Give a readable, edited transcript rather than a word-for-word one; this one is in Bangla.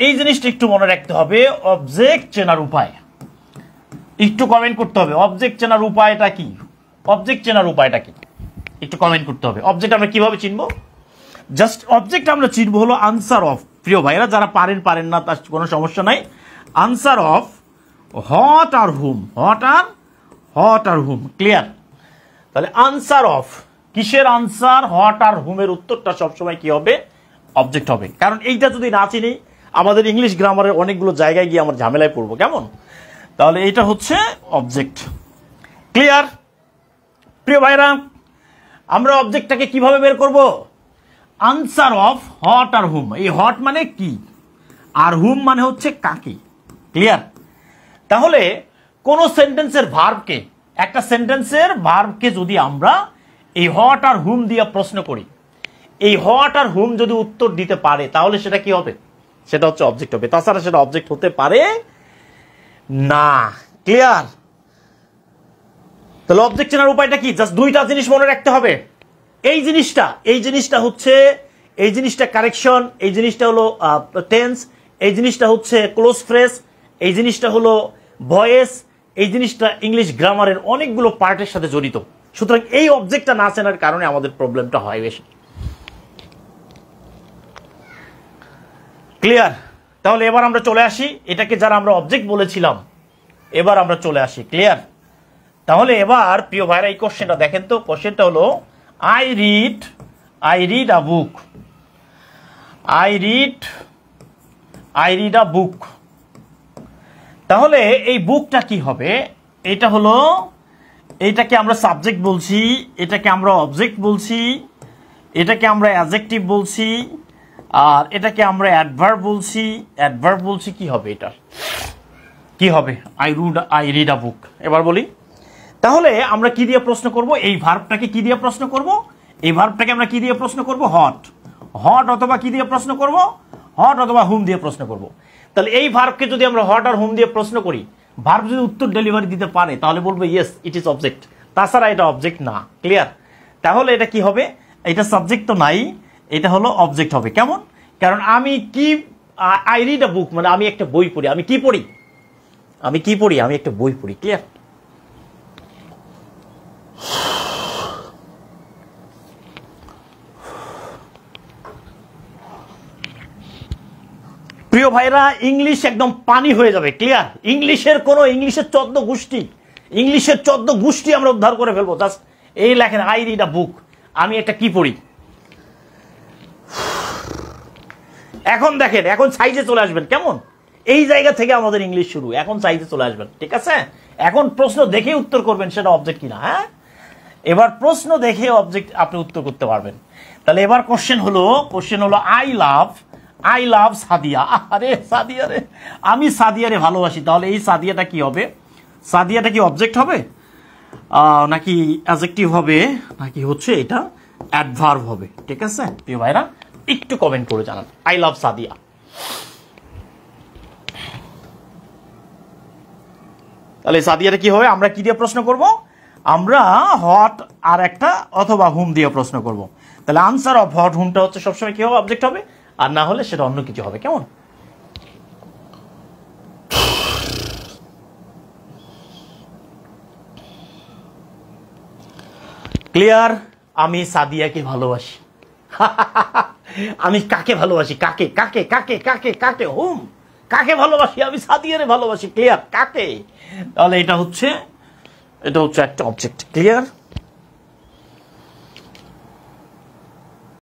এই জিনিসটা একটু মনে রাখতে হবে, অবজেক্ট চেনার উপায় একটু কমেন্ট করতে হবে। অবজেক্ট চেনার উপায়টা কি? অবজেক্ট চেনার উপায়টা কি একটু কমেন্ট করতে হবে। অবজেক্ট আমরা কিভাবে চিনবো? জাস্ট অবজেক্ট আমরা চিনবো হলো আনসার অফ। প্রিয় ভাইরা, যারা পারেন না তার কোনো সমস্যা নাই। আনসার অফ হট আর হুম, হট আর হুম। ক্লিয়ার? তাহলে আনসার অফ কিসের আনসার? হট আর হুমের উত্তরটা সবসময় কি হবে? অবজেক্ট হবে। কারণ এইটা যদি না চিনি আমাদের ইংলিশ গ্রামারের অনেকগুলো জায়গায় গিয়ে আমরা ঝামেলায় পড়বো। কেমন? তাহলে এটা হচ্ছে অবজেক্ট। ক্লিয়ার? প্রিয় ভাইরা, আমরা অবজেক্টটাকে কিভাবে বের করব? আনসার অফ হট আর হুম। এই হট মানে কি আর হুম মানে হচ্ছে কাকে। ক্লিয়ার? তাহলে কোন সেন্টেন্সের ভার্বকে, একটা সেন্টেন্সের ভার্বকে যদি আমরা এই হট আর হুম দিয়ে প্রশ্ন করি, এই হট আর হুম যদি উত্তর দিতে পারে তাহলে সেটা কি হবে? সেটা হচ্ছে অবজেক্ট হবে। তাছাড়া সেটা অবজেক্ট হতে পারে না। ক্লিয়ার? তাহলে অবজেক্ট চেনার উপায়টা কি? জাস্ট দুইটা জিনিস মনে রাখতে হবে। এই জিনিসটা হচ্ছে, এই জিনিসটা কারেকশন, এই জিনিসটা হলো টেন্স, এই জিনিসটা হচ্ছে ক্লোজ ফ্রেজ, এই জিনিসটা হলো ভয়েস, এই জিনিসটা ইংলিশ গ্রামারের অনেকগুলো পার্টের সাথে জড়িত। সুতরাং এই অবজেক্টটা না চেনার কারণে আমাদের প্রবলেমটা হয় বেশি। ক্লিয়ার? তাহলে এবার আমরা চলে আসি, এটাকে যারা আমরা অবজেক্ট বলেছিলাম এবার আমরা চলে আসি। ক্লিয়ার? তাহলে এবার প্রিয় ভাইরা এই কোশ্চেনটা দেখেন তো। কোশ্চেনটা হলো I read a book. I read a book. তাহলে এই বুকটা কি হবে? এটা হলো, এটাকে আমরা সাবজেক্ট বলছি, এটাকে আমরা অবজেক্ট বলছি, এটাকে আমরা অ্যাডজেক্টিভ বলছি, আর এটাকে আমরা অ্যাডভার্ব বলছি। কি হবে এটা? কি হবে? আই রিড আ বুক। এবার বলি, তাহলে আমরা কি দিয়ে প্রশ্ন করব? এই ভার্বটাকে কি দিয়ে প্রশ্ন করব? এই ভার্বটাকে আমরা কি দিয়ে প্রশ্ন করব? হট অথবা কি দিয়ে প্রশ্ন করব? হট অথবা হুম দিয়ে প্রশ্ন করব। তাহলে এই ভার্বকে যদি আমরা হট আর হুম দিয়ে প্রশ্ন করি, ভার্ব যদি উত্তর ডেলিভারি দিতে পারে তাহলে বলবো ইয়েস ইট ইজ অবজেক্ট। তাছাড়া এটা অবজেক্ট না। ক্লিয়ার? তাহলে এটা কি হবে? এটা সাবজেক্ট তো নাই, এটা হলো অবজেক্ট হবে। কেমন? কারণ আমি কি, আই রিড আ বুক মানে আমি একটা বই পড়ি। আমি কি পড়ি? আমি একটা বই পড়ি। ক্লিয়ার? প্রিয় ভাইরা, ইংলিশ একদম পানি হয়ে যাবে। ক্লিয়ার? ইংলিশের 14 গোষ্ঠী আমরা উদ্ধার করে ফেলবো। জাস্ট এই লেখেন আই রিড আ বুক, আমি একটা কি পড়ি। এখন দেখেন, এখন সাইজে চলে আসবেন। কেমন? এই জায়গা থেকে আমাদের ইংলিশ শুরু। এখন সাইজে চলে আসবেন। ঠিক আছে? এখন প্রশ্ন দেখে উত্তর করবেন সেটা অবজেক্ট কিনা। হ্যাঁ, এবার প্রশ্ন দেখে অবজেক্ট আপনি উত্তর করতে পারবেন। তাহলে এবার কোশ্চেন হলো আই লাভ সাদিয়া। আরে সাদিয়া রে, আমি সাদিয়ারে ভালোবাসি। তাহলে এই সাদিয়াটা কি হবে? সাদিয়াটা কি অবজেক্ট হবে নাকি অ্যাডজেক্টিভ হবে নাকি হচ্ছে এটা অ্যাডভার্ব হবে? ঠিক আছে প্রিয় ভাইরা, একটু কমেন্ট করে জানান আই লাভ সাদিয়া। তাহলে সাদিয়াটা কি হবে? আমরা কি দিয়ে প্রশ্ন করব? আমরা হট আর একটা অথবা হুম দিয়ে প্রশ্ন করব। তাহলে আনসার অফ হট হুমটা হচ্ছে সবসময় কি হবে? অবজেক্ট হবে। আর না হলে সেটা অন্য কিছু হবে। কেমন? ক্লিয়ার? আমি সাদিয়াকে ভালোবাসি। আমি কাকে ভালোবাসি? কাকে কাকে কাকে কাকে কাকে হুম, কাকে ভালোবাসি? আমি সাদিয়ারে ভালোবাসি। ক্লিয়ার? কাকে? তাহলে এটা হচ্ছে একটা অবজেক্ট। ক্লিয়ার?